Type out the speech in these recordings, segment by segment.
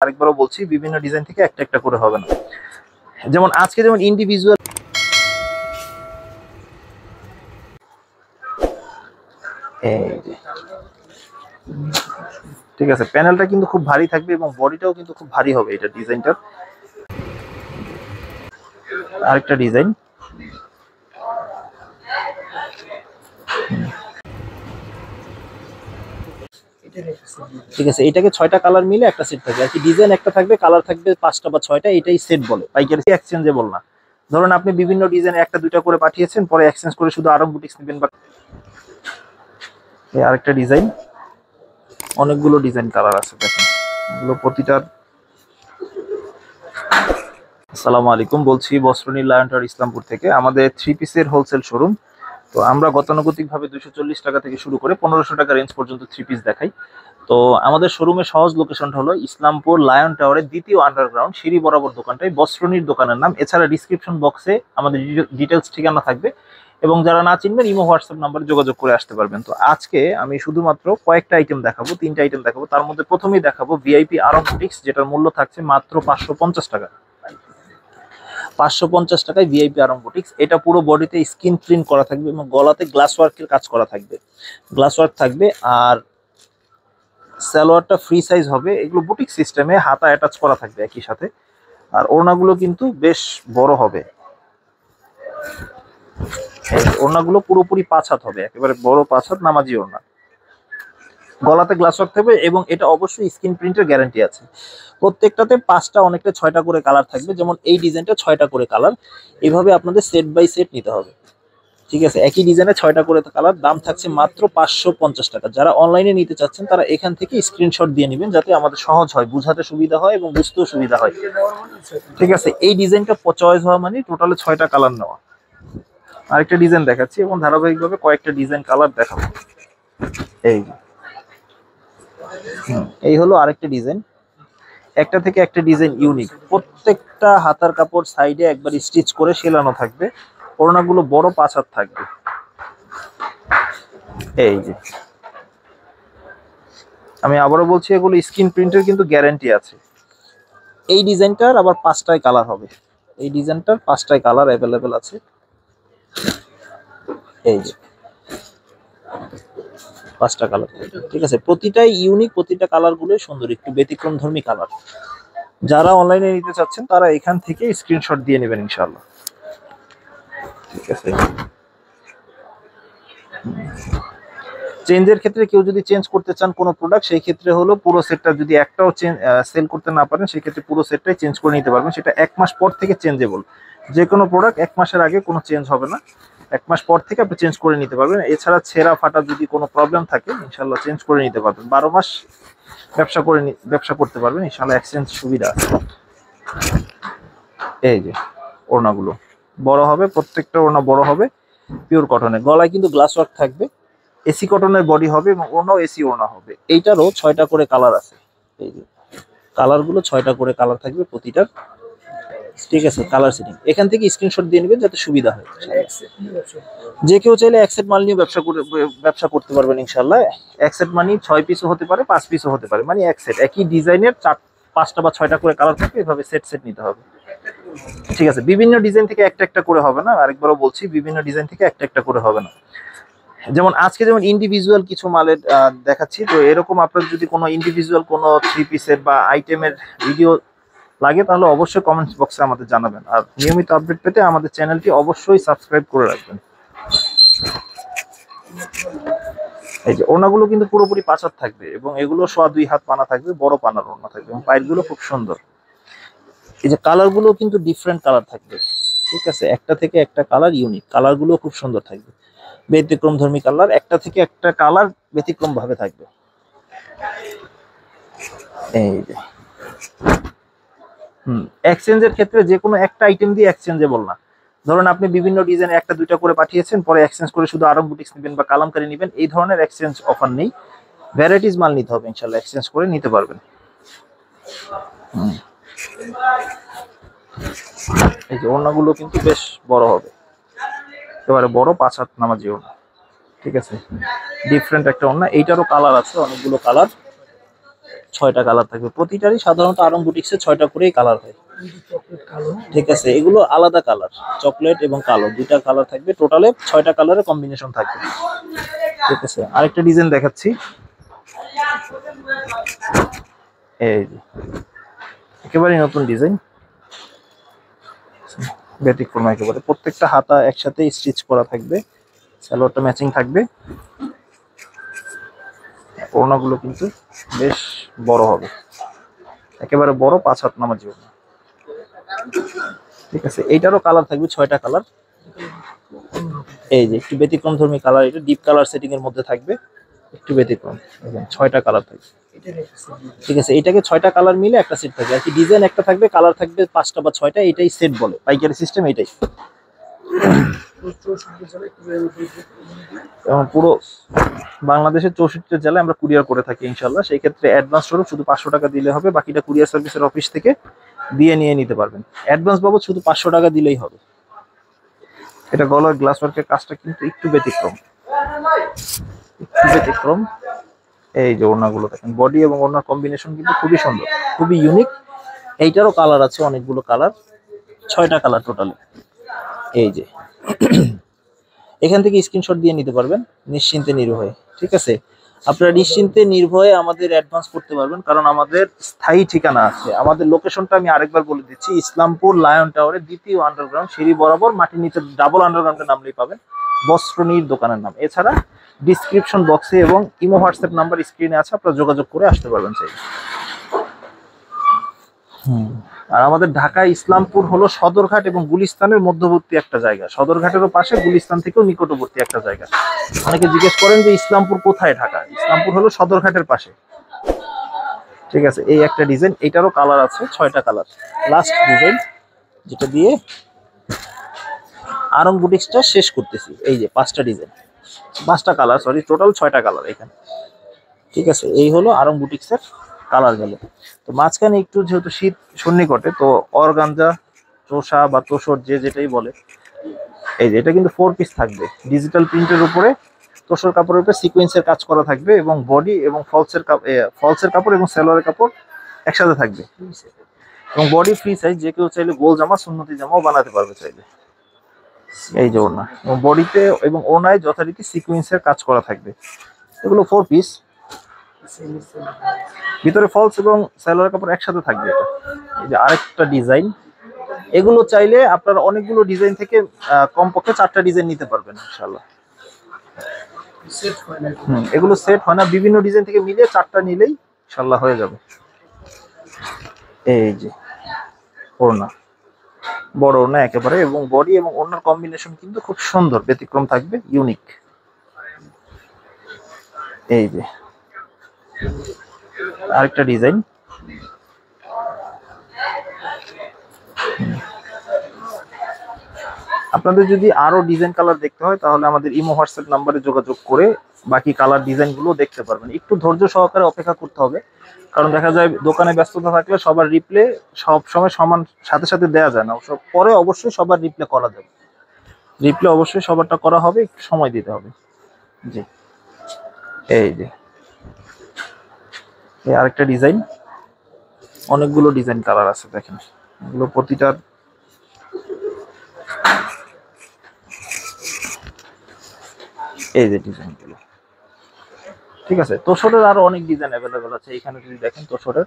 আরেকবারও বলছি বিভিন্ন ডিজাইন থেকে একটা একটা করে হবে না। যেমন আজকে যেমন ইন্ডিভিজুয়াল ঠিক আছে, প্যানেলটা কিন্তু খুব ভারী থাকবে এবং বডিটাও কিন্তু খুব ভারী হবে এটা ডিজাইনটার। আরেকটা ডিজাইন, ঠিক আছে, এটাকে 6টা কালার মিলে একটা সেট থাকবে আর কি। ডিজাইন একটা থাকবে, কালার থাকবে 5টা বা 6টা, এটাই সেট বলে। পাইকারি এক্সচেঞ্জেবল না। ধরুন আপনি বিভিন্ন ডিজাইনে একটা দুইটা করে পাঠিয়েছেন, পরে এক্সচেঞ্জ করে শুধু আরং বুটিক্স নেবেন। বা আরেকটা ডিজাইন, অনেকগুলো ডিজাইন কালার আছে দেখেন, এগুলো প্রতিটার। আসসালামু আলাইকুম, বলছি বস্ত্রনীল লায়ন টাওয়ার ইসলামপুর থেকে। আমাদের 3 পিসের হোলসেল শোরুম। তো আমরা গতানুগতিকভাবে 240 টাকা থেকে শুরু করে 1500 টাকা রেঞ্জ পর্যন্ত 3 পিস দেখাই। তো আমাদের শোরুমের সহজ লোকেশনটা হলো ইসলামপুর লায়ন টাওয়ারের দ্বিতীয় আন্ডারগ্রাউন্ড সিঁড়ি বরাবর দোকানটাই বস্ত্রনীর দোকানের নাম। এছাড়া ডিসক্রিপশন বক্সে আমাদের ডিটেলস ঠিকানা থাকবে এবং যারা না চিনবেন ইমো হোয়াটসঅ্যাপ নাম্বারে যোগাযোগ করে আসতে পারবেন। তো আজকে আমি শুধুমাত্র কয়েকটা আইটেম দেখাবো, 3টা আইটেম দেখাবো। তার মধ্যে প্রথমেই দেখাবো ভিআইপি আরং বুটিক্স, যেটার মূল্য থাকছে মাত্র 550 টাকা। 550 টাকায় ভিআইপি আরং বুটিক্স। এটা পুরো বডিতে স্কিন প্রিন্ট করা থাকবে এবং গলাতে গ্লাস ওয়ার্কের কাজ করা থাকবে, গ্লাস ওয়ার্ক থাকবে। আর সালোয়ারটা ফ্রি সাইজ হবে, এগুলো বুটিক সিস্টেমে হাতা অ্যাটাচ করা থাকবে একই সাথে। আর ওড়নাগুলো কিন্তু বেশ বড় হবে, ওড়নাগুলো পুরোপুরি 5 হাত হবে, একেবারে বড় 5 হাত নামাজি ওড়না। গলাতে গ্লাস ওয়ার্ক থাকবে এবং এটা অবশ্যই স্ক্রিন প্রিন্টের গ্যারান্টি আছে। প্রত্যেকটাতে 5টা অনেকটা 6টা করে কালার থাকবে। যেমন এই ডিজাইনটা 6টা করে কালার, এইভাবে আপনাদের সেট বাই সেট নিতে হবে। ঠিক আছে, একই ডিজাইনে 6টা করে কালার, দাম থাকছে মাত্র 550 টাকা। যারা অনলাইনে নিতে চাচ্ছেন তারা এখান থেকে স্ক্রিনশট দিয়ে নেবেন, যাতে আমাদের সহজ হয়, বুঝাতে সুবিধা হয় এবং বুঝতেও সুবিধা হয়। ঠিক আছে, এই ডিজাইনটা চয়েস হওয়া মানে টোটালে 6টা কালার নেওয়া। আরেকটা ডিজাইন দেখাচ্ছি এবং ধারাবাহিকভাবে কয়েকটা ডিজাইন কালার দেখাবো। এই হলো আরেকটা ডিজাইন, একটা থেকে একটা ডিজাইন ইউনিক। প্রত্যেকটা হাতার কাপড় সাইডে একবার স্টিচ করে সেলানো থাকবে, ওড়নাগুলো বড় 5 হাত থাকবে। এই যে আমি আবারও বলছি, এগুলো স্ক্রিন প্রিন্টের কিন্তু গ্যারান্টি আছে। এই ডিজাইনটার আবার 5টায় কালার হবে, এই ডিজাইনটার 5টায় কালার অ্যাভেলেবেল আছে। এই যে 5টা কালার, ঠিক আছে, প্রতিটাই ইউনিক, প্রতিটা কালার গুলো সুন্দর, একটু ব্যতিক্রমধর্মী কালার। যারা অনলাইনে নিতে চাচ্ছেন তারা এখান থেকে স্ক্রিনশট দিয়ে নেবেন ইনশাআল্লাহ। ঠিক আছে, চেঞ্জের ক্ষেত্রে কেউ যদি চেঞ্জ করতে চান কোনো প্রোডাক্ট, সেই ক্ষেত্রে হলো পুরো সেটটা যদি একটাও সেল করতে না পারেন, সেই ক্ষেত্রে পুরো সেটটাই চেঞ্জ করে নিতে পারবেন। সেটা 1 মাস পর থেকে চেঞ্জেবল। যে কোনো প্রোডাক্ট 1 মাসের আগে কোনো চেঞ্জ হবে না, 1 মাস পর থেকে আপনি চেঞ্জ করে নিতে পারবেন। এছাড়া ছেঁড়া ফাটা যদি কোনো প্রবলেম থাকে ইনশাআল্লাহ চেঞ্জ করে নিতে পারবেন। 12 মাস ব্যবসা করতে পারবেন ইনশাআল্লাহ, এক্সচেঞ্জ সুবিধা আছে। এই যে ওড়নাগুলো বড় হবে, প্রত্যেকটা ওড়না বড় হবে, পিওর কটনের। গলায় কিন্তু গ্লাস ওয়ার্ক থাকবে, এসি কটনের বডি হবে এবং ওড়নাও এসি ওড়না হবে। এইটারও 6টা করে কালার আছে। এই যে কালারগুলো 6টা করে কালার থাকবে প্রতিটার। ঠিক আছে, কালার সেটিং এখান থেকে স্ক্রিনশট দিয়ে নেবেন যাতে সুবিধা হয়। যে কেউ চাইলে এক সেট মাল নিয়ে ব্যবসা করতে পারবেন ইনশাআল্লাহ। এক সেট মানি 6 পিসও হতে পারে, 5 পিসও হতে পারে, মানে এক সেট একই ডিজাইনের 5টা বা 6টা করে কালার থাকবে, এভাবে সেট নিতে হবে। ঠিক আছে, বিভিন্ন ডিজাইন থেকে একটা একটা করে হবে না, আরেকবারও বলছি বিভিন্ন ডিজাইন থেকে একটা একটা করে হবে না। যেমন আজকে যেমন ইন্ডিভিজুয়াল কিছু মালের দেখাচ্ছি। তো এরকম আপনার যদি কোনো ইন্ডিভিজুয়াল কোনো 3 পিসের বা আইটেমের ভিডিও লাগে তাহলে অবশ্যই কমেন্টস বক্সে আমাদের জানাবেন। আর নিয়মিত আপডেট পেতে আমাদের চ্যানেলটি অবশ্যই সাবস্ক্রাইব করে রাখবেন। এই যে ওড়নাগুলো কিন্তু পুরোপুরি 5 হাত থাকবে এবং এগুলো 2.5 হাত পানা থাকবে, বড় পানার ওড়না থাকবে এবং পাইপগুলো খুব সুন্দর। এই যে কালারগুলো কিন্তু ডিফারেন্ট কালার থাকবে। ঠিক আছে, একটা থেকে একটা কালার ইউনিক, কালারগুলো খুব সুন্দর থাকবে, ব্যতিক্রমধর্মী কালার, একটা থেকে একটা কালার ব্যতিক্রম ভাবে থাকবে। এই যে এক্সচেঞ্জের ক্ষেত্রে যে কোনো একটা আইটেম দিয়ে এক্সচেঞ্জেবল না। ধরুন আপনি বিভিন্ন ডিজাইনে একটা দুইটা করে পাঠিয়েছেন, পরে এক্সচেঞ্জ করে শুধু আরং বুটিক্স নেবেন বা কালামকারী নেবেন, এই ধরনের এক্সচেঞ্জ অফার নেই। ভ্যারাইটিস মাল নিতে হবে ইনশাআল্লাহ, এক্সচেঞ্জ করে নিতে পারবেন। এই যে ওড়নাগুলো কিন্তু বেশ বড় হবে, একেবারে বড় 5 হাত নামাজি ওড়না। ঠিক আছে, ডিফারেন্ট একটা ওড়না। এইটারও কালার আছে, অনেকগুলো কালার, 6টা কালার থাকবে, প্রতিটারই সাধারণত আরং বুটিক্সে 6টা করেই কালার হয়। ঠিক আছে, এগুলো আলাদা কালার, চকলেট এবং কালো দুইটা কালার থাকবে, টোটালে 6টা কালারের কম্বিনেশন থাকবে। ঠিক আছে, আরেকটা ডিজাইন দেখাচ্ছি, এই যে একেবারে নতুন ডিজাইন, ব্যতিক্রম একেবারে। প্রত্যেকটা হাতা একসাথে স্টিচ করা থাকবে, সালোয়ারটা ম্যাচিং থাকবে। ওড়নাগুলো কিন্তু বেশ বড় হবে, একেবারে বড় 5 হাত নামাজি ওড়না। ঠিক আছে, এইটারও কালার থাকবে 6টা কালার। এই যে একটু ব্যতিক্রম ধর্মী কালার, এটা ডিপ কালার সেটিং এর মধ্যে থাকবে, একটু ব্যতিক্রম। 6টা কালার থাকবে। ঠিক আছে, এটাকে 6টা কালার মিলে একটা সেট থাকবে আর কি, ডিজাইন একটা থাকবে, কালার থাকবে 5টা বা 6টা, এটাই সেট বলে, পাইকারি সিস্টেম এটাই। এবং পুরো বাংলাদেশের 64 জেলায় আমরা কুরিয়ার করে থাকি ইনশাল্লাহ। সেই ক্ষেত্রে অ্যাডভান্স স্বরূপ শুধু 500 টাকা দিলে হবে, বাকিটা কুরিয়ার সার্ভিসের অফিস থেকে দিয়ে নিয়ে নিতে পারবেন। অ্যাডভান্স বাবদ শুধু 500 টাকা দিলেই হবে। এটা গলার গ্লাস ওয়ার্কের কাজটা কিন্তু একটু ব্যতিক্রম, এই যে ওড়নাগুলো দেখেন, বডি এবং ওড়নার কম্বিনেশন কিন্তু খুবই সুন্দর, খুবই ইউনিক। এইটারও কালার আছে অনেকগুলো কালার, 6টা কালার টোটালি। এই যে এখান থেকে স্ক্রিনশট দিয়ে নিতে পারবেন নিশ্চিন্তে নির্ভয়ে। ঠিক আছে, আপনারা নিশ্চিন্তে নির্ভয়ে আমাদের অ্যাডভান্স করতে পারবেন, কারণ আমাদের স্থায়ী ঠিকানা আছে। আমাদের লোকেশনটা আমি আরেকবার বলে দিচ্ছি, ইসলামপুর লায়ন টাওয়ারের দ্বিতীয় আন্ডারগ্রাউন্ড সিঁড়ি বরাবর মাটির নিচে ডাবল আন্ডারগ্রাউন্ডে নামলেই পাবেন বস্ত্রনীর দোকানের নাম। এছাড়া ডিসক্রিপশন বক্সে এবং ইমো হোয়াটসঅ্যাপ নাম্বার স্ক্রিনে আছে, আপনারা যোগাযোগ করে আসতে পারবেন চাই। আর আমাদের ঢাকা ইসলামপুর হলো সদরঘাট এবং গুলিস্তানের মধ্যবর্তী একটা জায়গা, সদরঘাটেরও পাশে, গুলিস্তান থেকেও নিকটবর্তী একটা জায়গা। অনেকে জিজ্ঞেস করেন যে ইসলামপুর কোথায়, ঢাকা ইসলামপুর হলো সদরঘাটের পাশে। ঠিক আছে, এই একটা ডিজাইন, এটারও কালার আছে 6টা কালার। লাস্ট ডিজাইন যেটা দিয়ে আরং বুটিক্সটা শেষ করতেছি, এই যে 5টা ডিজাইন, 5টা কালার, সরি টোটাল 6টা কালার এখানে। ঠিক আছে, এই হলো আরং বুটিক্সের কালার গেল। তো মাঝখানে একটু যেহেতু শীত সন্নিকটে, তো অর্গানজা, তোষা বা তোষর যে যেটাই বলে, এই যে এটা কিন্তু 4 পিস থাকবে, ডিজিটাল প্রিন্টের উপরে তোষর কাপড়ের উপরে সিকোয়েন্সের কাজ করা থাকবে, এবং বডি এবং ফলসের কাপড় এবং সালোয়ারের কাপড় একসাথে থাকবে। এবং বডি ফ্রি সাইজ, যে কেউ চাইলে গোল জামা, সুন্নতি জামাও বানাতে পারবে চাইলে। এই যে ওড়না, এবং বডিতে এবং ওড়নায় যথারীতি সিকোয়েন্সের কাজ করা থাকবে। এগুলো 4 পিস, ভিতরে ফলস এবং সালোয়ার কাপড় একসাথে থাকবে। এটা এই যে আরেকটা ডিজাইন, এগুলো চাইলে আপনারা অনেকগুলো ডিজাইন থেকে কমপক্ষে 4টা ডিজাইন নিতে পারবেন ইনশাআল্লাহ। এগুলো সেট হয় না, বিভিন্ন ডিজাইন থেকে মিলিয়ে 4টা নিলেই ইনশাআল্লাহ হয়ে যাবে। এই যে ওড়না, বড় ওড়না একেবারে, এবং বডি এবং ওড়নার কম্বিনেশন কিন্তু খুব সুন্দর, ব্যতিক্রম থাকবে, ইউনিক। এই যে আরেকটা ডিজাইন, আপনাদের যদি আরো ডিজাইন কালার দেখতে হয় তাহলে আমাদের ইমো হোয়াটসঅ্যাপ নাম্বারে যোগাযোগ করে বাকি কালার ডিজাইন গুলো দেখতে পারবেন। একটু ধৈর্য সহকারে অপেক্ষা করতে হবে, কারণ দেখা যায় দোকানে ব্যস্ততা থাকলে সবার রিপ্লে সব সময় সমান সাথে সাথে দেওয়া যায় না, পরে অবশ্যই সবার রিপ্লে করা যাবে, রিপ্লে অবশ্যই সবারটা করা হবে, একটু সময় দিতে হবে। জি, এই যে এই আরেকটা ডিজাইন, অনেকগুলো ডিজাইন কালার আছে দেখেন, এগুলো প্রতিটার এই যে ডিজাইনগুলো। ঠিক আছে, তোষরের আরো অনেক ডিজাইন অ্যাভেলেবেল আছে, এখানে যদি দেখেন তোষরের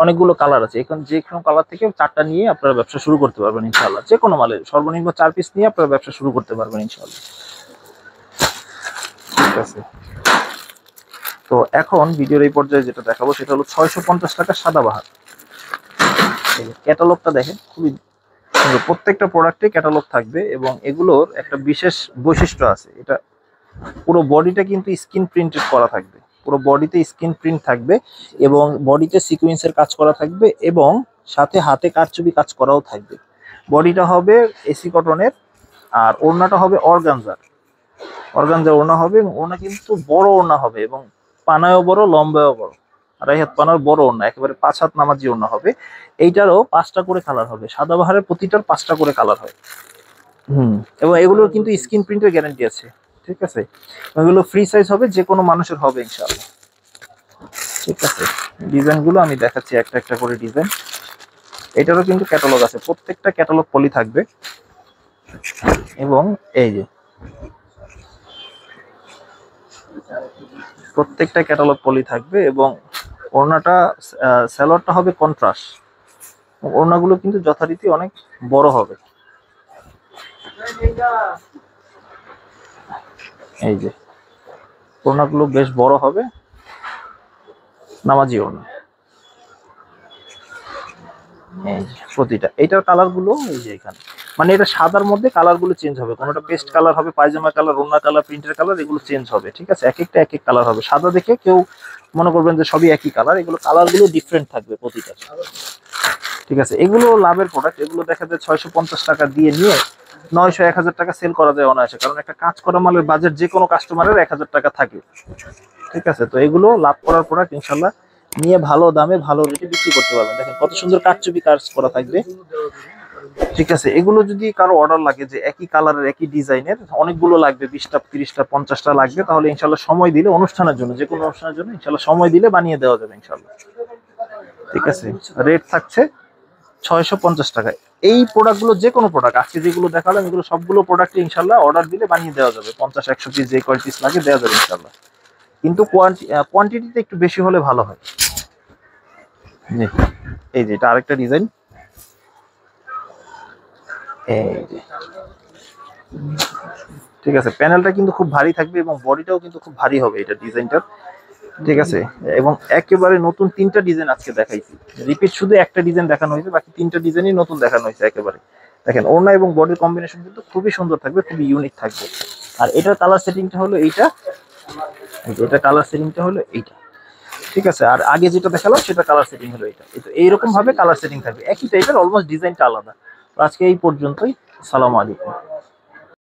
অনেকগুলো কালার আছে। এখন যে কোনো কালার থেকে 4টা নিয়ে আপনারা ব্যবসা শুরু করতে পারবেন ইনশাআল্লাহ। যে কোনো মালে সর্বনিম্ন 4 পিস নিয়ে আপনারা ব্যবসা শুরু করতে পারবেন ইনশাআল্লাহ। ঠিক আছে, তো এখন ভিডিওর এই পর্যায়ে যেটা দেখাবো সেটা হলো 650 টাকা সাদাবাহার। ক্যাটালগটা দেখেন, খুবই সুন্দর, প্রত্যেকটা প্রোডাক্টে ক্যাটালগ থাকবে, এবং এগুলোর একটা বিশেষ বৈশিষ্ট্য আছে, এটা পুরো বডিটা কিন্তু স্ক্রিন প্রিন্টেড করা থাকবে, পুরো বডিতে স্ক্রিন প্রিন্ট থাকবে, এবং বডিতে সিকোয়েন্সের কাজ করা থাকবে, এবং সাথে হাতে কারচুপি কাজ করাও থাকবে। বডিটা হবে এসি কটনের, আর ওড়নাটা হবে অর্গানজার ওড়না হবে, এবং ওড়না কিন্তু বড় ওড়না হবে, এবং পানায়ও বড়, লম্বায়ও বড়, 2.5 হাত পানার বড় ওড়না, একেবারে 5 হাত নামাজি ওড়না হবে। এইটারও 5টা করে কালার হবে, সাদাবাহারের প্রতিটার 5টা করে কালার হয়। এবং এগুলোর কিন্তু স্ক্রিন প্রিন্টের গ্যারান্টি আছে। ঠিক আছে, এগুলো ফ্রি সাইজ হবে, যে কোনো মানুষের হবে ইনশাআল্লাহ। ঠিক আছে, ডিজাইনগুলো আমি দেখাচ্ছি একটা একটা করে ডিজাইন। এটারও কিন্তু ক্যাটালগ আছে, প্রত্যেকটা ক্যাটালগ পলি থাকবে। এবং এই যে প্রত্যেকটা ক্যাটালগ পলি থাকবে এবং ওড়নাটা সালোয়ারটা হবে কন্ট্রাস্ট। ওড়নাগুলো কিন্তু যথারীতি অনেক বড় হবে। এই যে ওড়নাগুলো বেশ বড় হবে, নামাজি ওড়না। এই যে প্রতিটা, এইটার কালার গুলো এই যে এখানে, মানে এটা সাদার মধ্যে কালার গুলো চেঞ্জ হবে, কোনোটা পেস্ট কালার হবে, পায়জামা কালার, ওড়না কালার, প্রিন্টের কালার, এগুলো চেঞ্জ হবে। ঠিক আছে, এক একটা এক এক কালার হবে। সাদা দেখে কেউ মনে করবেন যে সবই একই কালার, এগুলো কালার গুলো ডিফারেন্ট থাকবে প্রতিটা। ঠিক আছে, এগুলো লাভের প্রোডাক্ট। এগুলো দেখা যায় 650 টাকা দিয়ে নিয়ে 900-1000 টাকা সেল করা যায় অনায়াসে, কারণ একটা কাজ করা মালের বাজেট যে কোনো কাস্টমারের 1000 টাকা থাকে। ঠিক আছে, তো এগুলো লাভ করার প্রোডাক্ট, ইনশাল্লাহ নিয়ে ভালো দামে ভালো রেটে বিক্রি করতে পারবেন। দেখেন কত সুন্দর কারচুপি কাজ করা থাকবে। ঠিক আছে, এগুলো যদি কারো অর্ডার লাগে যে একই কালারের একই ডিজাইনের অনেকগুলো লাগবে, 20টা 30টা 50টা লাগবে, তাহলে ইনশাল্লাহ সময় দিলে, অনুষ্ঠানের জন্য, যে কোনো অনুষ্ঠানের জন্য ইনশাল্লাহ সময় দিলে বানিয়ে দেওয়া যাবে ইনশাল্লাহ। ঠিক আছে, রেট থাকছে 650 টাকায়। এই প্রোডাক্টগুলো যে কোনো প্রোডাক্ট আজকে যেগুলো দেখালাম, এগুলো সবগুলো প্রোডাক্ট ইনশাল্লাহ অর্ডার দিলে বানিয়ে দেওয়া যাবে। 50-100 পিস যে কয় পিস লাগে দেওয়া যাবে ইনশাল্লাহ, কিন্তু কোয়ান্টিটিতে একটু বেশি হলে ভালো হয়। এই যে এটা আরেকটা ডিজাইন। এই যে ঠিক আছে, প্যানেলটা কিন্তু খুব ভারী থাকবে এবং বডিটাও কিন্তু খুব ভারী হবে এটা ডিজাইনটা। ঠিক আছে, এবং একেবারে নতুন 3টা ডিজাইন আজকে দেখাইছি। রিপিট শুধু একটা ডিজাইন দেখানো হয়েছে, বাকি 3টা ডিজাইনই নতুন দেখানো হয়েছে একেবারে। দেখেন ওড়না এবং বডির কম্বিনেশন কিন্তু খুবই সুন্দর থাকবে, খুবই ইউনিক থাকবে। আর এটার কালার সেটিংটা হলো এইটা, এটা কালার সেটিংটা হলো এইটা। ঠিক আছে, আর আগে যেটা দেখালাম সেটা কালার সেটিং হলো এটা। এইরকম ভাবে কালার সেটিং থাকবে, একই টাইপের, অলমোস্ট ডিজাইনটা আলাদা। তো আজকে এই পর্যন্তই। আসসালামু আলাইকুম।